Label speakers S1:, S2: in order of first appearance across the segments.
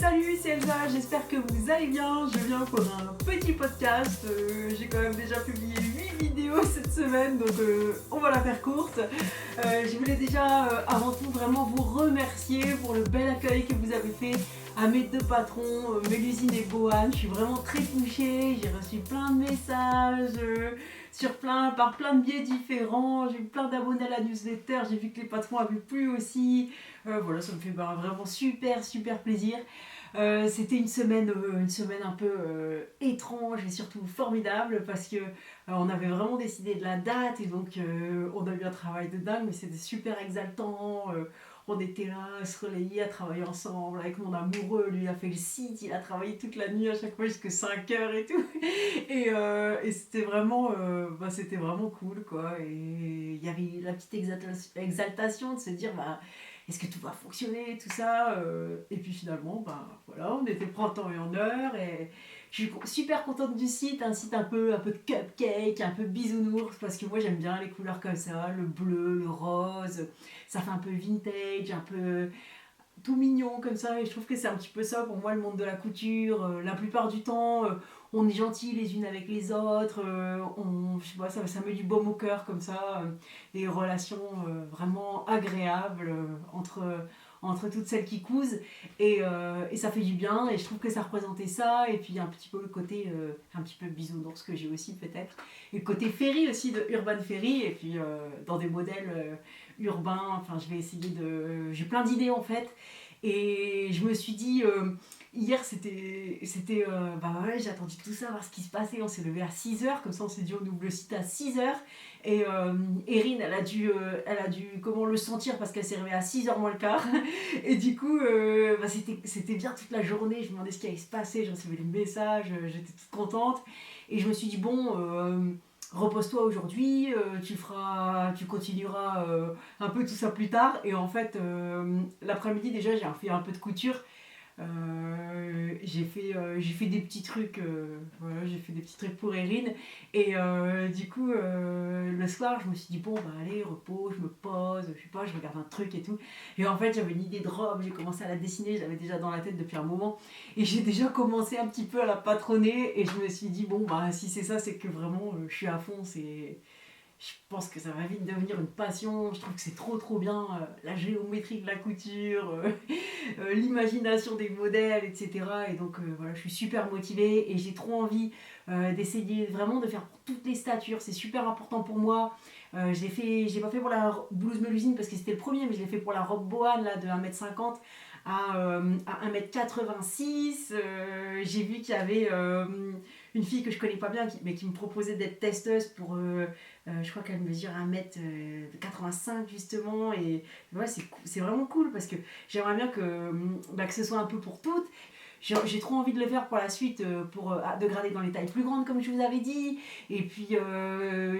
S1: Salut, c'est Elsa, j'espère que vous allez bien. Je viens pour un petit podcast. J'ai quand même déjà publié 8 vidéos cette semaine, donc on va la faire courte. Je voulais déjà, avant tout, vraiment vous remercier pour le bel accueil que vous avez fait à mes deux patrons, Mélusine et Bohan. Je suis vraiment très touchée, j'ai reçu plein de messages par plein de biais différents. J'ai eu plein d'abonnés à la newsletter, j'ai vu que les patrons avaient plu aussi. Voilà, ça me fait vraiment super plaisir. C'était une semaine un peu étrange et surtout formidable parce que on avait vraiment décidé de la date et donc on a eu un travail de dingue, mais c'était super exaltant. On était là à se relayer, à travailler ensemble avec mon amoureux. Lui a fait le site, il a travaillé toute la nuit à chaque fois jusqu'à 5 heures et tout. Et c'était vraiment cool quoi. Et il y avait la petite exaltation de se dire est-ce que tout va fonctionner, tout ça. Et puis finalement, voilà, on était prêts en temps et en heure. Et je suis super contente du site, un site un peu cupcake, un peu bisounours, parce que moi j'aime bien les couleurs comme ça, le bleu, le rose. Ça fait un peu vintage, un peu tout mignon comme ça, et je trouve que c'est un petit peu ça pour moi le monde de la couture. La plupart du temps on est gentils les unes avec les autres, je sais pas, ça met du baume au cœur comme ça, des relations vraiment agréables entre toutes celles qui cousent, et ça fait du bien, et je trouve que ça représentait ça. Et puis un petit peu le côté un petit peu bisounours que j'ai aussi peut-être, et le côté ferry aussi de Urban Ferry, et puis dans des modèles urbains. Enfin, j'ai plein d'idées en fait. Et je me suis dit, hier ouais, j'ai attendu tout ça, voir ce qui se passait. On s'est levé à 6h, comme ça on s'est dit on ouvre le site à 6h. Et Erin, elle a dû comment le sentir parce qu'elle s'est réveillée à 6h moins le quart. Et du coup, c'était bien toute la journée. Je me demandais ce qui allait se passer, je recevais des messages, j'étais toute contente. Et je me suis dit, bon, repose-toi aujourd'hui, tu continueras un peu tout ça plus tard. Et en fait, l'après-midi déjà, j'ai fait un peu de couture. J'ai fait des petits trucs, voilà, j'ai fait des petits trucs pour Erin. Et du coup, le soir, je me suis dit, bon, allez, repos, je me pose, je sais pas, je regarde un truc et tout. Et en fait, j'avais une idée de robe, j'ai commencé à la dessiner, je l'avais déjà dans la tête depuis un moment. Et j'ai déjà commencé un petit peu à la patronner. Et je me suis dit, bon, si c'est ça, c'est que vraiment, je suis à fond. Je pense que ça va vite devenir une passion. Je trouve que c'est trop bien, la géométrie de la couture, l'imagination des modèles, etc. Et donc voilà, je suis super motivée et j'ai trop envie d'essayer vraiment de faire pour toutes les statures. C'est super important pour moi. J'ai pas fait pour la blouse Mélusine parce que c'était le premier, mais je l'ai fait pour la robe Bohan là, de 1m50 à 1m86. J'ai vu qu'il y avait une fille que je connais pas bien, mais qui me proposait d'être testeuse pour. Je crois qu'elle mesure 1m85 justement. Et ouais, c'est vraiment cool parce que j'aimerais bien que ce soit un peu pour toutes. J'ai trop envie de le faire pour la suite, de grader dans les tailles plus grandes comme je vous avais dit. Et puis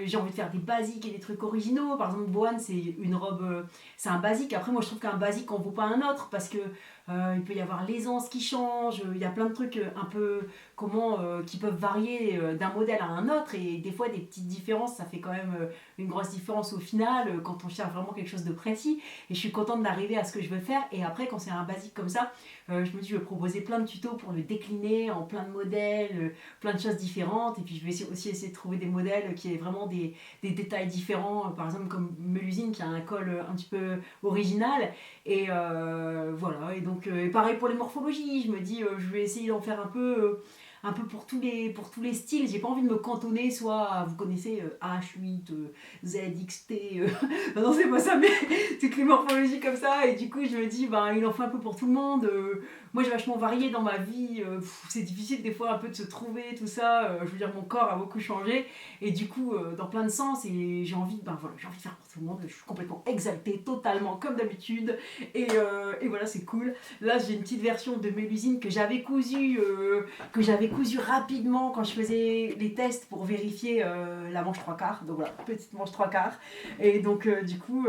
S1: j'ai envie de faire des basiques et des trucs originaux. Par exemple, Bohan, c'est une robe, c'est un basique. Après, moi je trouve qu'un basique en vaut pas un autre parce que il peut y avoir l'aisance qui change. Il y a plein de trucs un peu qui peuvent varier d'un modèle à un autre. Et des fois, des petites différences, ça fait quand même une grosse différence au final quand on cherche vraiment quelque chose de précis. Et je suis contente d'arriver à ce que je veux faire. Et après, quand c'est un basique comme ça, je me dis, je vais proposer plein de tutos pour le décliner en plein de modèles, plein de choses différentes. Et puis, je vais aussi essayer de trouver des modèles qui aient vraiment des détails différents. Par exemple, comme Mélusine qui a un col un petit peu original. Et voilà. Et donc, pareil pour les morphologies. Je me dis, je vais essayer d'en faire un peu pour tous les styles. J'ai pas envie de me cantonner soit, vous connaissez H8, ZXT, non c'est pas ça, mais toutes les morphologies comme ça. Et du coup je me dis il en faut un peu pour tout le monde. Moi j'ai vachement varié dans ma vie, c'est difficile des fois un peu de se trouver tout ça. Je veux dire, mon corps a beaucoup changé et du coup dans plein de sens, et j'ai envie de faire pour tout le monde. Je suis complètement exaltée totalement comme d'habitude, et voilà, c'est cool. Là j'ai une petite version de Mélusine que j'avais cousue rapidement quand je faisais les tests pour vérifier la manche 3/4. Donc voilà, petite manche 3/4. Et donc du coup,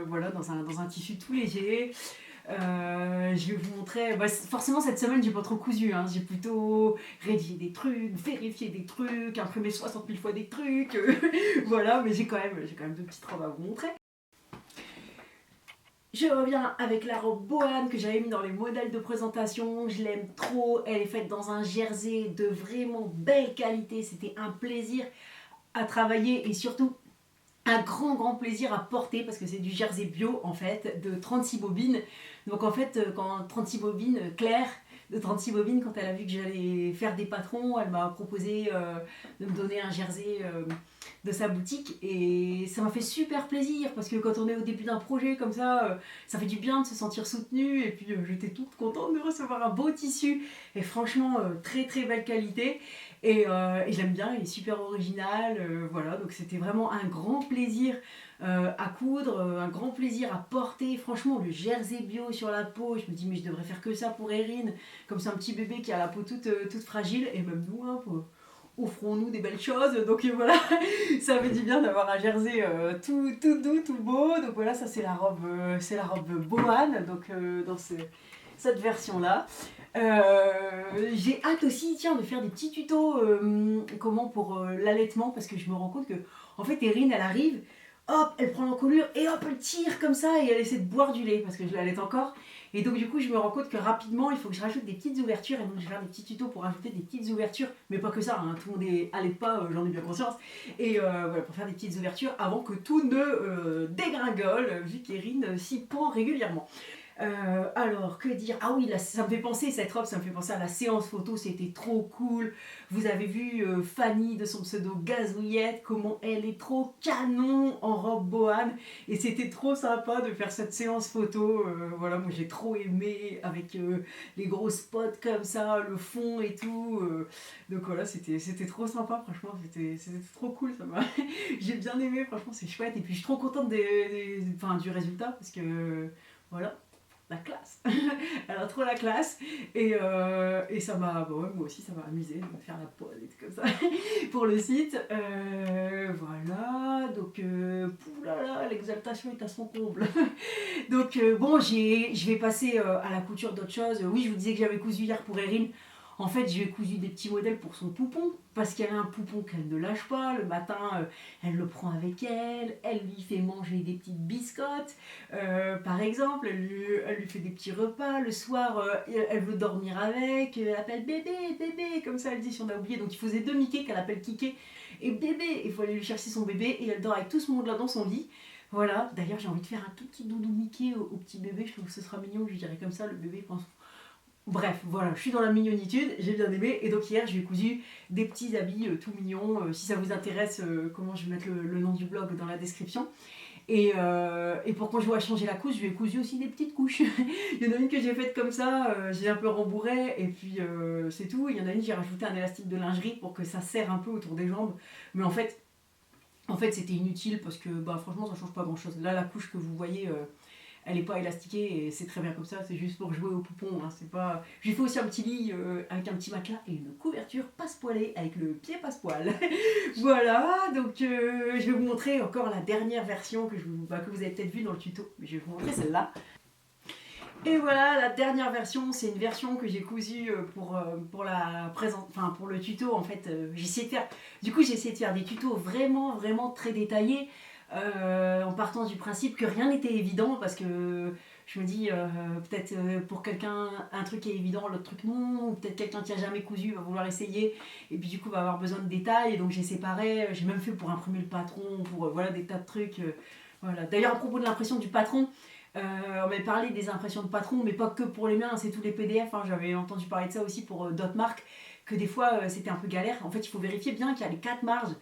S1: voilà, dans un tissu tout léger. Je vais vous montrer. Forcément, cette semaine, j'ai pas trop cousu. J'ai plutôt rédigé des trucs, vérifié des trucs, imprimé 60 000 fois des trucs. Voilà, mais j'ai quand même deux petites robes à vous montrer. Je reviens avec la robe Bohan que j'avais mis dans les modèles de présentation. Je l'aime trop. Elle est faite dans un jersey de vraiment belle qualité. C'était un plaisir à travailler et surtout un grand plaisir à porter parce que c'est du jersey bio en fait de 36 bobines. Donc en fait quand 36 bobines, Claire de 36 bobines, quand elle a vu que j'allais faire des patrons, elle m'a proposé de me donner un jersey de sa boutique et ça m'a fait super plaisir parce que quand on est au début d'un projet comme ça fait du bien de se sentir soutenu et puis j'étais toute contente de recevoir un beau tissu et franchement très belle qualité. Et j'aime bien, il est super original, voilà, donc c'était vraiment un grand plaisir à coudre, un grand plaisir à porter. Franchement, le jersey bio sur la peau, je me dis, mais je devrais faire que ça pour Erin, comme c'est un petit bébé qui a la peau toute fragile, et même nous, hein, offrons-nous des belles choses. Donc voilà, ça fait du bien d'avoir un jersey tout doux, tout beau. Donc voilà, ça c'est la robe Bohan, donc cette version-là. J'ai hâte aussi, tiens, de faire des petits tutos comment pour l'allaitement parce que je me rends compte que en fait Erin elle arrive, hop, elle prend l'encolure et hop elle tire comme ça et elle essaie de boire du lait parce que je l'allaite encore et donc du coup je me rends compte que rapidement il faut que je rajoute des petites ouvertures et donc je vais faire des petits tutos pour rajouter des petites ouvertures mais pas que ça, hein, tout le monde allaite pas, j'en ai bien conscience et voilà pour faire des petites ouvertures avant que tout ne dégringole vu qu'Erin s'y pend régulièrement. Alors, que dire? Ah oui, là, ça me fait penser, cette robe, ça me fait penser à la séance photo, c'était trop cool. Vous avez vu Fanny de son pseudo Gazouillette, comment elle est trop canon en robe Bohan. Et c'était trop sympa de faire cette séance photo. Voilà, moi j'ai trop aimé avec les gros spots comme ça, le fond et tout. Donc voilà, c'était trop sympa, franchement, c'était trop cool. J'ai bien aimé, franchement, c'est chouette. Et puis je suis trop contente du résultat parce que voilà la classe. Elle a trop la classe. Et ça m'a. Bah ouais, moi aussi, ça m'a amusé de faire la pause et tout comme ça pour le site. Voilà. Donc, poulala, l'exaltation est à son comble. Donc, bon, je vais passer à la couture d'autres choses. Oui, je vous disais que j'avais cousu hier pour Erin. En fait, j'ai cousu des petits modèles pour son poupon, parce qu'elle a un poupon qu'elle ne lâche pas. Le matin, elle le prend avec elle, elle lui fait manger des petites biscottes, par exemple, elle lui fait des petits repas. Le soir, elle veut dormir avec, elle appelle bébé, bébé, comme ça elle dit si on a oublié. Donc il faisait deux Mickey qu'elle appelle Kiké et bébé. Il faut aller lui chercher son bébé et elle dort avec tout ce monde là dans son lit. Voilà, d'ailleurs j'ai envie de faire un tout petit doudou Mickey au petit bébé, je trouve que ce sera mignon, je lui dirais comme ça, le bébé pense. Bref, voilà, je suis dans la mignonitude, j'ai bien aimé. Et donc hier, je lui ai cousu des petits habits tout mignons. Si ça vous intéresse, comment je vais mettre le nom du blog dans la description. Et pour quand je vois changer la couche, je lui ai cousu aussi des petites couches. Il y en a une que j'ai faite comme ça, j'ai un peu rembourré, et puis c'est tout. Il y en a une, j'ai rajouté un élastique de lingerie pour que ça serre un peu autour des jambes. Mais en fait c'était inutile parce que bah, franchement, ça change pas grand chose. Là, la couche que vous voyez, elle n'est pas élastiquée et c'est très bien comme ça, c'est juste pour jouer au poupon. Hein, c'est pas... J'ai fait aussi un petit lit avec un petit matelas et une couverture passe-poilée avec le pied passe-poil. Voilà, donc je vais vous montrer encore la dernière version que vous avez peut-être vue dans le tuto. Mais je vais vous montrer celle-là. Et voilà, la dernière version, c'est une version que j'ai cousue pour le tuto. En fait, j'ai essayé de faire des tutos vraiment très détaillés. En partant du principe que rien n'était évident parce que je me dis peut-être pour quelqu'un un truc est évident, l'autre truc non, ou peut-être quelqu'un qui a jamais cousu va vouloir essayer et puis du coup va avoir besoin de détails et donc j'ai séparé, j'ai même fait pour imprimer le patron, pour voilà des tas de trucs. Voilà. D'ailleurs à propos de l'impression du patron, on m'avait parlé des impressions de patron mais pas que pour les miens, c'est tous les PDF, hein, j'avais entendu parler de ça aussi pour d'autres marques, que des fois c'était un peu galère. En fait il faut vérifier bien qu'il y a les 4 marges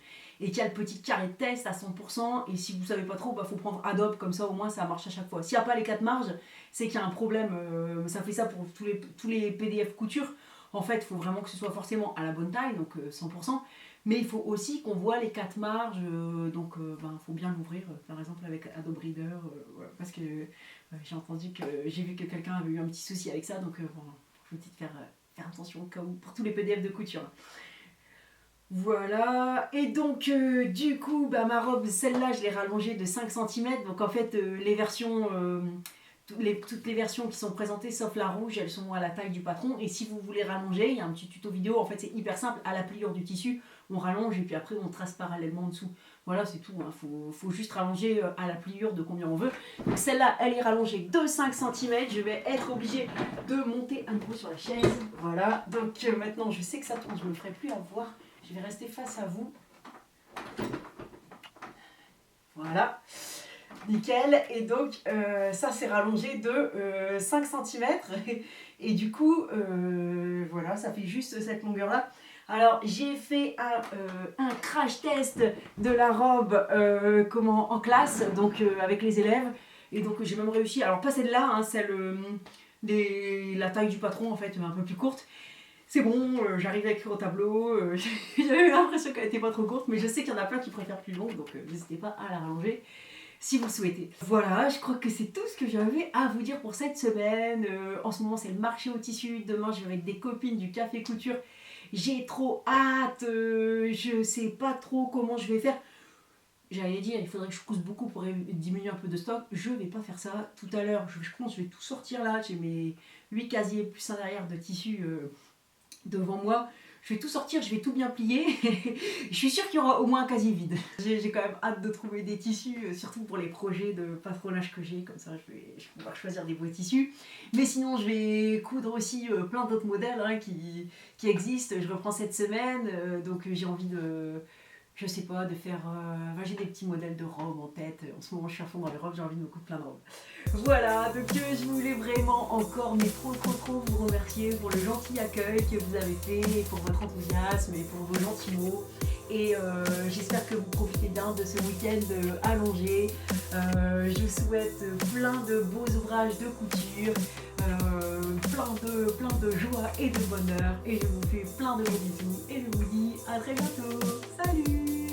S1: et qu'il y a le petit carré de test à 100%. Et si vous ne savez pas trop, il faut prendre Adobe, comme ça au moins ça marche à chaque fois. S'il n'y a pas les 4 marges, c'est qu'il y a un problème. Ça fait ça pour tous les PDF couture. En fait, il faut vraiment que ce soit forcément à la bonne taille, donc 100%. Mais il faut aussi qu'on voit les 4 marges, donc il faut bien l'ouvrir, par exemple avec Adobe Reader, voilà, parce que j'ai vu que quelqu'un avait eu un petit souci avec ça, donc bon, je vous dis de faire attention au cas où, pour tous les PDF de couture. Voilà, et donc du coup ma robe, celle-là je l'ai rallongée de 5 cm, donc en fait toutes les versions qui sont présentées sauf la rouge, elles sont à la taille du patron, et si vous voulez rallonger, il y a un petit tuto vidéo, en fait c'est hyper simple, à la pliure du tissu, on rallonge et puis après on trace parallèlement en dessous. Voilà, c'est tout, hein. Faut juste rallonger à la pliure de combien on veut. Donc celle-là, elle est rallongée de 5 cm. Je vais être obligée de monter un peu sur la chaise. Voilà, donc maintenant je sais que ça tourne, je ne me ferai plus avoir. Je vais rester face à vous. Voilà, nickel. Et donc ça c'est rallongé de 5 cm. Et du coup, voilà, ça fait juste cette longueur-là. Alors j'ai fait un crash test de la robe en classe, donc avec les élèves. Et donc j'ai même réussi, alors pas celle-là, hein, la taille du patron en fait, un peu plus courte. C'est bon, j'arrive à écrire au tableau, j'avais l'impression qu'elle était pas trop courte, mais je sais qu'il y en a plein qui préfèrent plus longue, donc n'hésitez pas à la rallonger si vous le souhaitez. Voilà, je crois que c'est tout ce que j'avais à vous dire pour cette semaine. En ce moment, c'est le marché au tissu. Demain, je vais avec des copines du Café Couture. J'ai trop hâte. Je sais pas trop comment je vais faire. J'allais dire, il faudrait que je couse beaucoup pour diminuer un peu de stock. Je vais pas faire ça. Tout à l'heure, je pense que je vais tout sortir là. J'ai mes 8 casiers plus un derrière de tissu devant moi. Je vais tout sortir, je vais tout bien plier. Je suis sûre qu'il y aura au moins un casier vide. J'ai quand même hâte de trouver des tissus, surtout pour les projets de patronage que j'ai. Comme ça, je vais pouvoir choisir des beaux tissus. Mais sinon, je vais coudre aussi plein d'autres modèles hein, qui existent. Je reprends cette semaine, donc j'ai envie de... Je sais pas, de faire... j'ai des petits modèles de robes en tête. En ce moment, je suis à fond dans les robes, j'ai envie de me coudre plein de robes. Voilà, donc je voulais vraiment encore, mais trop vous remercier pour le gentil accueil que vous avez fait, pour votre enthousiasme et pour vos gentils mots. Et j'espère que vous profitez bien de ce week-end allongé. Je vous souhaite plein de beaux ouvrages de couture, plein de joie et de bonheur. Et je vous fais plein de gros bisous et je vous dis à très bientôt. Salut!